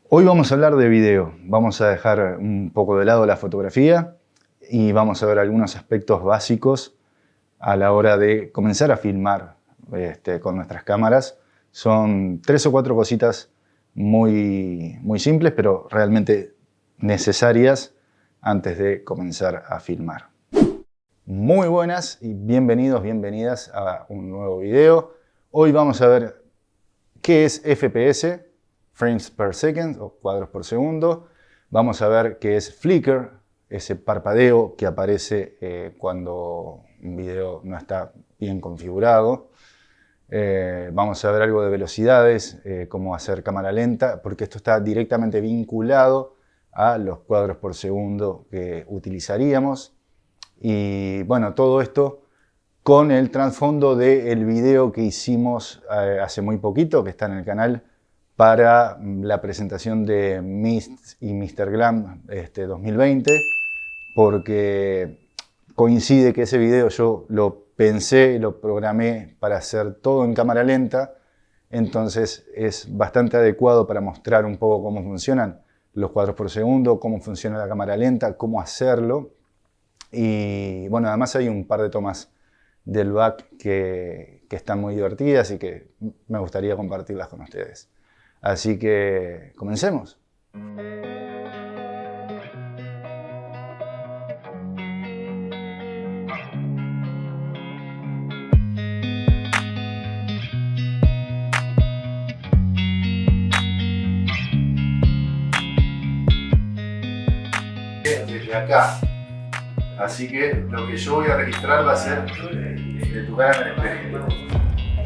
Hoy vamos a hablar de video. Vamos a dejar un poco de lado la fotografía y vamos a ver algunos aspectos básicos a la hora de comenzar a filmar con nuestras cámaras. Son 3 o 4 cositas muy simples, pero realmente necesarias antes de comenzar a filmar. Muy buenas y bienvenidos, bienvenidas a un nuevo video. Hoy vamos a ver qué es FPS, frames per second o cuadros por segundo. Vamos a ver qué es flicker, ese parpadeo que aparece cuando un video no está bien configurado. Vamos a ver algo de velocidades, cómo hacer cámara lenta, porque esto está directamente vinculado a los cuadros por segundo que utilizaríamos. Y bueno, todo esto con el trasfondo del video que hicimos hace muy poquito, que está en el canal, para la presentación de Mist y Mr. Glam 2020, porque coincide que ese video yo lo pensé y lo programé para hacer todo en cámara lenta, entonces es bastante adecuado para mostrar un poco cómo funcionan los cuadros por segundo, cómo funciona la cámara lenta, cómo hacerlo. Y bueno, además hay un par de tomas del back que están muy divertidas y que me gustaría compartirlas con ustedes. Así que comencemos. Desde acá. Así que lo que yo voy a registrar va a ser de tu cara en el espejo.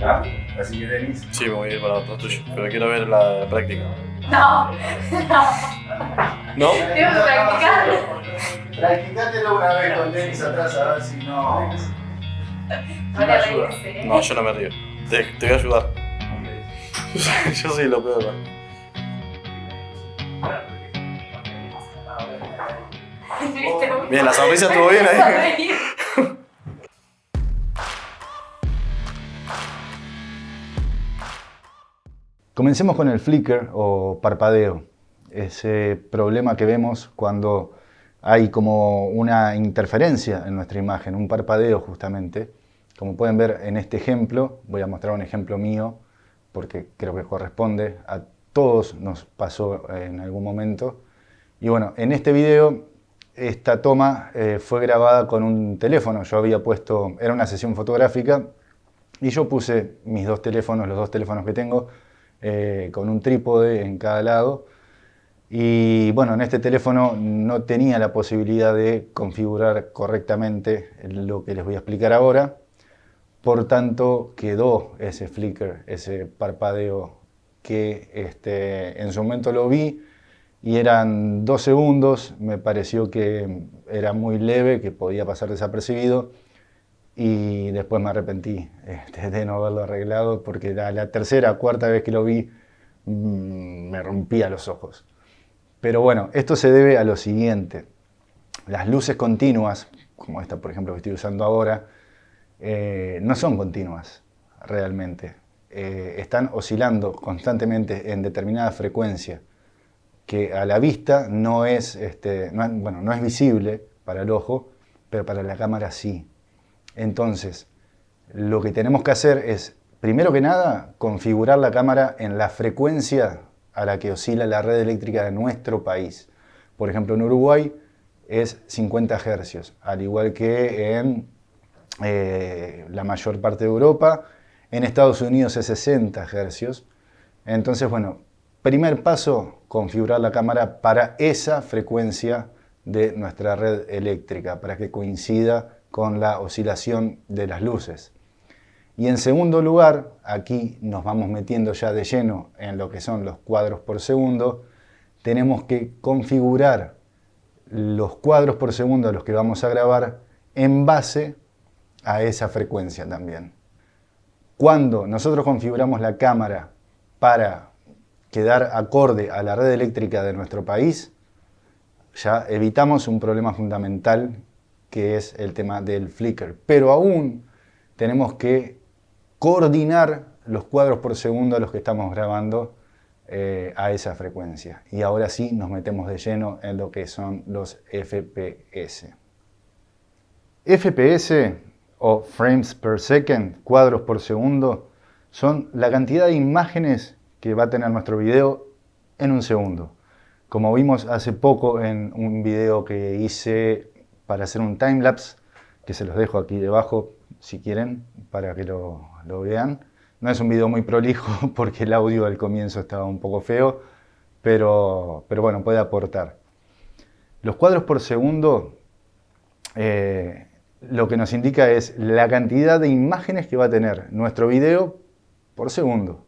¿Ah? Así que, Denis. Sí, me voy a ir para atrás tuyo, pero quiero ver la práctica. No, ¿No? tengo que practicarlo. Practicátelo una vez con Denis atrás a ver si no. Vale, reírse, ¿eh? No, yo no me río. Te voy a ayudar. Yo soy lo peor. Bien, la sonrisa estuvo bien ahí. Comencemos con el flicker o parpadeo. Ese problema que vemos cuando hay como una interferencia en nuestra imagen, un parpadeo justamente. Como pueden ver en este ejemplo, voy a mostrar un ejemplo mío porque creo que corresponde, a todos nos pasó en algún momento. Y bueno, en este video esta toma fue grabada con un teléfono. Yo había puesto, era una sesión fotográfica y yo puse mis dos teléfonos, los dos teléfonos que tengo, con un trípode en cada lado. Y bueno, en este teléfono no tenía la posibilidad de configurar correctamente lo que les voy a explicar ahora. Por tanto, quedó ese flicker, ese parpadeo que en su momento lo vi y eran 2 segundos. Me pareció que era muy leve, que podía pasar desapercibido. Y después me arrepentí de no haberlo arreglado porque la tercera o cuarta vez que lo vi me rompía los ojos. Pero bueno, esto se debe a lo siguiente. Las luces continuas, como esta por ejemplo que estoy usando ahora, no son continuas realmente. Están oscilando constantemente en determinada frecuencia que a la vista no es visible para el ojo, pero para la cámara sí. Entonces, lo que tenemos que hacer es, primero que nada, configurar la cámara en la frecuencia a la que oscila la red eléctrica de nuestro país. Por ejemplo, en Uruguay es 50 Hz, al igual que en la mayor parte de Europa. En Estados Unidos es 60 Hz. Entonces, bueno, primer paso, configurar la cámara para esa frecuencia de nuestra red eléctrica, para que coincida con la oscilación de las luces. Y en segundo lugar, aquí nos vamos metiendo ya de lleno en lo que son los cuadros por segundo. Tenemos que configurar los cuadros por segundo a los que vamos a grabar en base a esa frecuencia también. Cuando nosotros configuramos la cámara para quedar acorde a la red eléctrica de nuestro país, ya evitamos un problema fundamental que es el tema del flicker. Pero aún tenemos que coordinar los cuadros por segundo a los que estamos grabando a esa frecuencia. Y ahora sí nos metemos de lleno en lo que son los FPS. FPS o frames per second, cuadros por segundo, son la cantidad de imágenes que va a tener nuestro video en un segundo. Como vimos hace poco en un video que hice para hacer un timelapse, que se los dejo aquí debajo si quieren para que lo vean. No es un video muy prolijo porque el audio al comienzo estaba un poco feo, pero bueno, puede aportar. Los cuadros por segundo lo que nos indica es la cantidad de imágenes que va a tener nuestro video por segundo.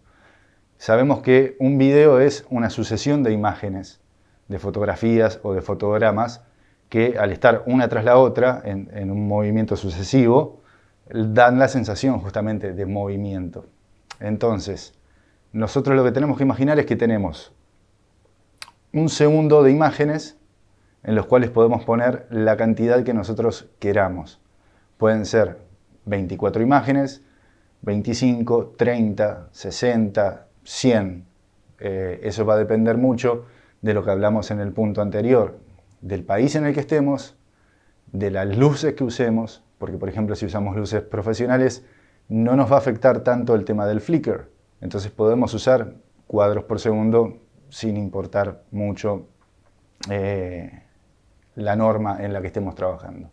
Sabemos que un video es una sucesión de imágenes, de fotografías o de fotogramas que al estar una tras la otra en un movimiento sucesivo dan la sensación justamente de movimiento. Entonces, nosotros lo que tenemos que imaginar es que tenemos un segundo de imágenes en los cuales podemos poner la cantidad que nosotros queramos. Pueden ser 24 imágenes, 25, 30, 60, 100. Eso va a depender mucho de lo que hablamos en el punto anterior, del país en el que estemos, de las luces que usemos, porque por ejemplo si usamos luces profesionales no nos va a afectar tanto el tema del flicker. Entonces podemos usar cuadros por segundo sin importar mucho la norma en la que estemos trabajando.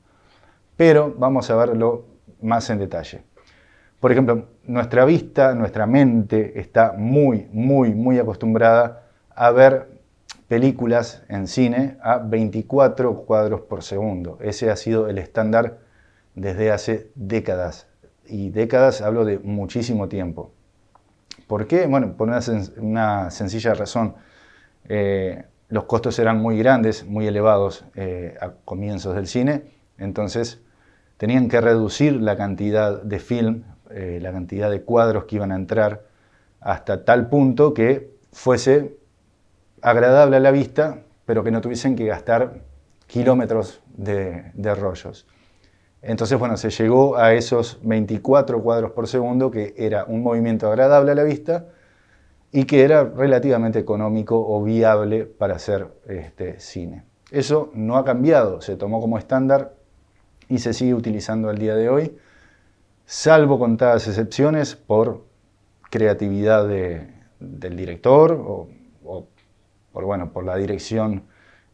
Pero vamos a verlo más en detalle. Por ejemplo, nuestra vista, nuestra mente está muy acostumbrada a ver películas en cine a 24 cuadros por segundo. Ese ha sido el estándar desde hace décadas. Y décadas hablo de muchísimo tiempo. ¿Por qué? Bueno, por una sencilla razón. Los costos eran muy grandes, muy elevados a comienzos del cine. Entonces tenían que reducir la cantidad de film, la cantidad de cuadros que iban a entrar hasta tal punto que fuese agradable a la vista, pero que no tuviesen que gastar kilómetros de rollos. Entonces, bueno, se llegó a esos 24 cuadros por segundo, que era un movimiento agradable a la vista y que era relativamente económico o viable para hacer cine. Eso no ha cambiado, se tomó como estándar y se sigue utilizando al día de hoy, salvo contadas excepciones por creatividad del director o por la dirección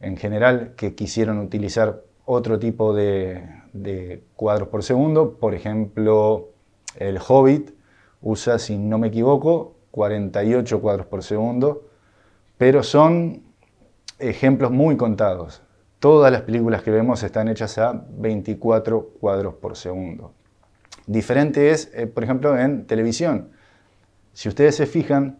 en general, que quisieron utilizar otro tipo de cuadros por segundo. Por ejemplo, El Hobbit usa, si no me equivoco, 48 cuadros por segundo, pero son ejemplos muy contados. Todas las películas que vemos están hechas a 24 cuadros por segundo. Diferente es, por ejemplo, en televisión. Si ustedes se fijan,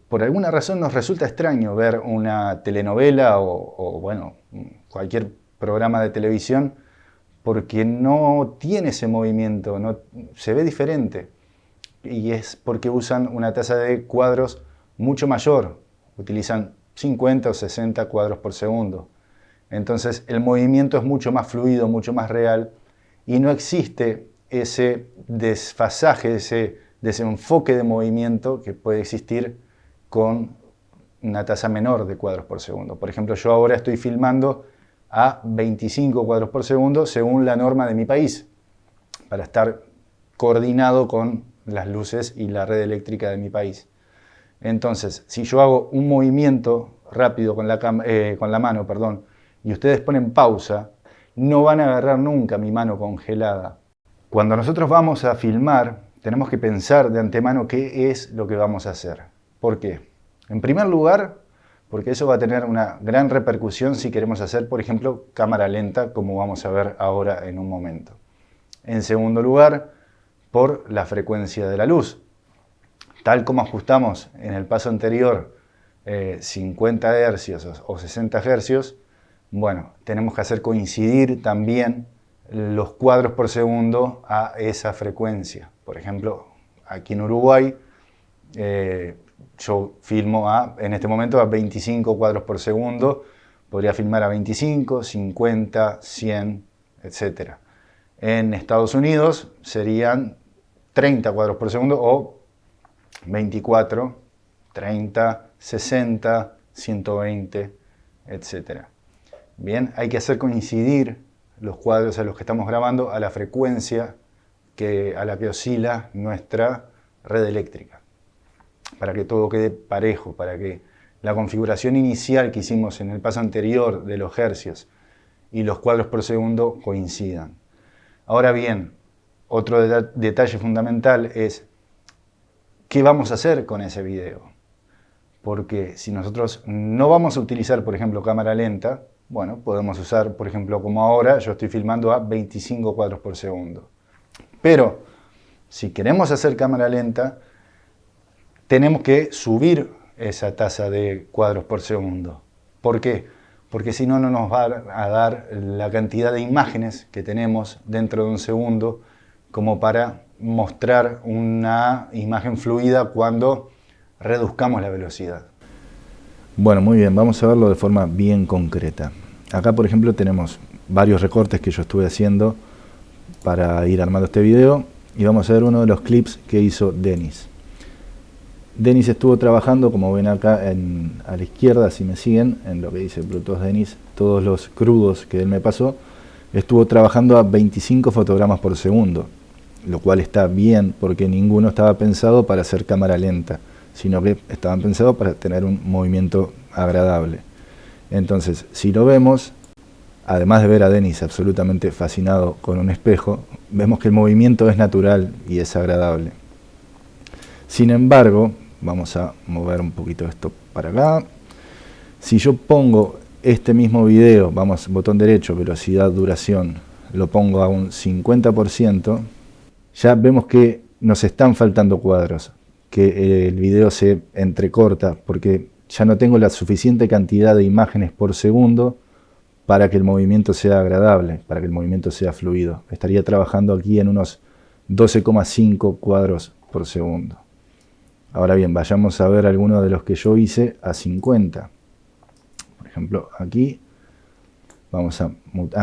por alguna razón nos resulta extraño ver una telenovela o cualquier programa de televisión porque no tiene ese movimiento, se ve diferente. Y es porque usan una tasa de cuadros mucho mayor, utilizan 50 o 60 cuadros por segundo. Entonces el movimiento es mucho más fluido, mucho más real y no existe ese desfasaje, ese desenfoque de movimiento que puede existir con una tasa menor de cuadros por segundo. Por ejemplo, yo ahora estoy filmando a 25 cuadros por segundo según la norma de mi país, para estar coordinado con las luces y la red eléctrica de mi país. Entonces, si yo hago un movimiento rápido con la mano, y ustedes ponen pausa, no van a agarrar nunca mi mano congelada. Cuando nosotros vamos a filmar, tenemos que pensar de antemano qué es lo que vamos a hacer. ¿Por qué? En primer lugar, porque eso va a tener una gran repercusión si queremos hacer, por ejemplo, cámara lenta, como vamos a ver ahora en un momento. En segundo lugar, por la frecuencia de la luz. Tal como ajustamos en el paso anterior 50 Hz o 60 Hz, bueno, tenemos que hacer coincidir también los cuadros por segundo a esa frecuencia. Por ejemplo, aquí en Uruguay, yo filmo en este momento a 25 cuadros por segundo, podría filmar a 25, 50, 100, etc. En Estados Unidos serían 30 cuadros por segundo o 24, 30, 60, 120, etc. Bien, hay que hacer coincidir los cuadros a los que estamos grabando a la frecuencia a la que oscila nuestra red eléctrica, para que todo quede parejo, para que la configuración inicial que hicimos en el paso anterior de los hercios y los cuadros por segundo coincidan. Ahora bien, otro detalle fundamental es ¿qué vamos a hacer con ese video? Porque si nosotros no vamos a utilizar, por ejemplo, cámara lenta, bueno, podemos usar, por ejemplo, como ahora, yo estoy filmando a 25 cuadros por segundo. Pero si queremos hacer cámara lenta, tenemos que subir esa tasa de cuadros por segundo. ¿Por qué? Porque si no, no nos va a dar la cantidad de imágenes que tenemos dentro de un segundo como para mostrar una imagen fluida cuando reduzcamos la velocidad. Bueno, muy bien, vamos a verlo de forma bien concreta. Acá, por ejemplo, tenemos varios recortes que yo estuve haciendo para ir armando este video y vamos a ver uno de los clips que hizo Denis. Denis estuvo trabajando, como ven acá a la izquierda, si me siguen, en lo que dice Bluetooth Denis, todos los crudos que él me pasó, estuvo trabajando a 25 fotogramas por segundo, lo cual está bien porque ninguno estaba pensado para hacer cámara lenta, sino que estaban pensados para tener un movimiento agradable. Entonces, si lo vemos, además de ver a Denis absolutamente fascinado con un espejo, vemos que el movimiento es natural y es agradable. Sin embargo, vamos a mover un poquito esto para acá. Si yo pongo este mismo video, vamos, botón derecho, velocidad, duración, lo pongo a un 50%, ya vemos que nos están faltando cuadros, que el video se entrecorta, porque ya no tengo la suficiente cantidad de imágenes por segundo para que el movimiento sea agradable, para que el movimiento sea fluido. Estaría trabajando aquí en unos 12,5 cuadros por segundo. Ahora bien, vayamos a ver algunos de los que yo hice a 50. Por ejemplo, aquí vamos a...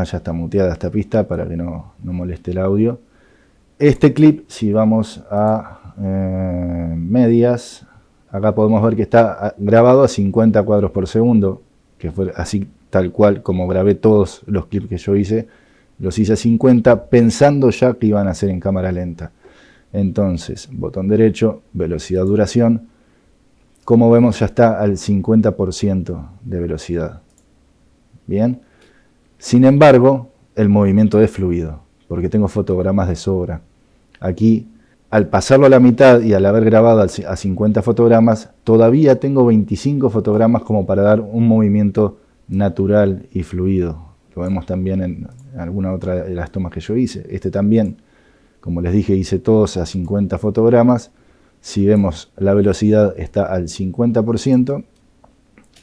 ya está muteada esta pista para que no moleste el audio. Este clip, si vamos a medias, acá podemos ver que está grabado a 50 cuadros por segundo, que fue así tal cual como grabé todos los clips que yo hice, los hice a 50 pensando ya que iban a ser en cámara lenta. Entonces, botón derecho, velocidad, duración, como vemos ya está al 50% de velocidad. Bien, sin embargo, el movimiento es fluido, porque tengo fotogramas de sobra. Aquí, al pasarlo a la mitad y al haber grabado a 50 fotogramas, todavía tengo 25 fotogramas como para dar un movimiento natural y fluido. Lo vemos también en alguna otra de las tomas que yo hice. Este también, como les dije, hice todos a 50 fotogramas. Si vemos, la velocidad está al 50%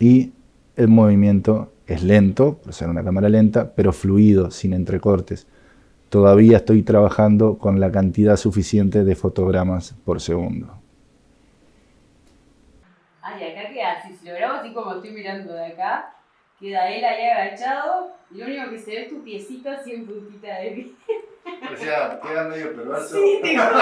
y el movimiento es lento, por ser una cámara lenta, pero fluido, sin entrecortes. Todavía estoy trabajando con la cantidad suficiente de fotogramas por segundo. Ay, acá queda así, si lo grabo así como estoy mirando de acá, queda él ahí agachado y lo único que se ve es tu piecito así en puntita de pie. O sea, queda medio perverso. Sí, te juro.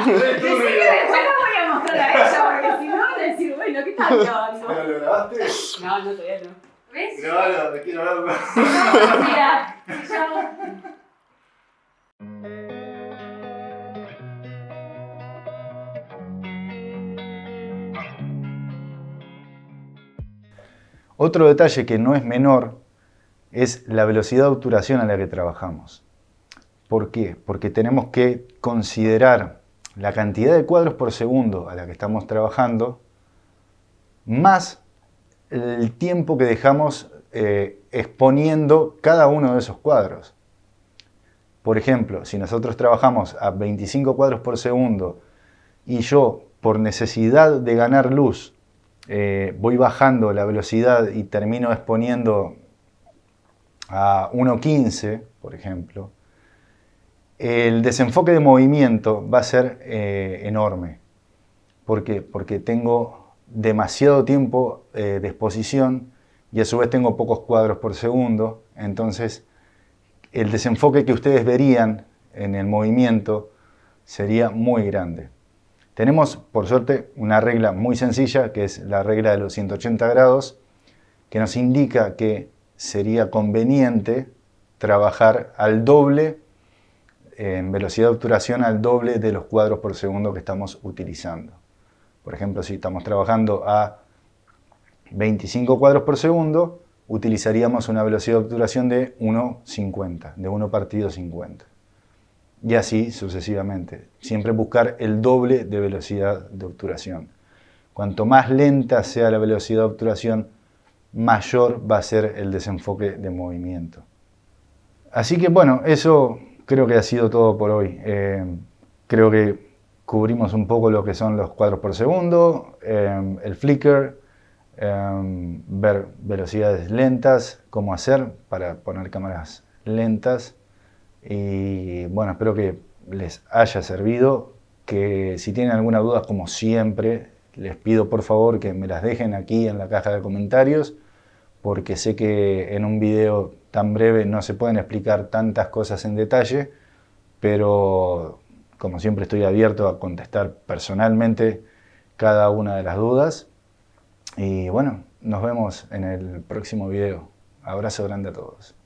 Después lo voy a mostrar a ella porque si no van a decir, bueno, ¿qué estás grabando? ¿Pero lo grabaste? No, todavía no. ¿Ves? Grabalo, me quiero hablar más. Mira, se llama... Otro detalle que no es menor es la velocidad de obturación a la que trabajamos. ¿Por qué? Porque tenemos que considerar la cantidad de cuadros por segundo a la que estamos trabajando más el tiempo que dejamos exponiendo cada uno de esos cuadros. Por ejemplo, si nosotros trabajamos a 25 cuadros por segundo y yo, por necesidad de ganar luz, voy bajando la velocidad y termino exponiendo a 1.15, por ejemplo, el desenfoque de movimiento va a ser enorme. ¿Por qué? Porque tengo demasiado tiempo de exposición y a su vez tengo pocos cuadros por segundo. Entonces, el desenfoque que ustedes verían en el movimiento sería muy grande. Tenemos, por suerte, una regla muy sencilla, que es la regla de los 180 grados, que nos indica que sería conveniente trabajar al doble, en velocidad de obturación al doble de los cuadros por segundo que estamos utilizando. Por ejemplo, si estamos trabajando a 25 cuadros por segundo, utilizaríamos una velocidad de obturación de 1,50, de 1 partido 50. Y así sucesivamente. Siempre buscar el doble de velocidad de obturación. Cuanto más lenta sea la velocidad de obturación, mayor va a ser el desenfoque de movimiento. Así que bueno, eso creo que ha sido todo por hoy. Creo que cubrimos un poco lo que son los cuadros por segundo, el flicker, ver velocidades lentas, cómo hacer para poner cámaras lentas. Y bueno, espero que les haya servido, que si tienen alguna duda, como siempre, les pido por favor que me las dejen aquí en la caja de comentarios, porque sé que en un video tan breve no se pueden explicar tantas cosas en detalle, pero como siempre estoy abierto a contestar personalmente cada una de las dudas. Y bueno, nos vemos en el próximo video. Abrazo grande a todos.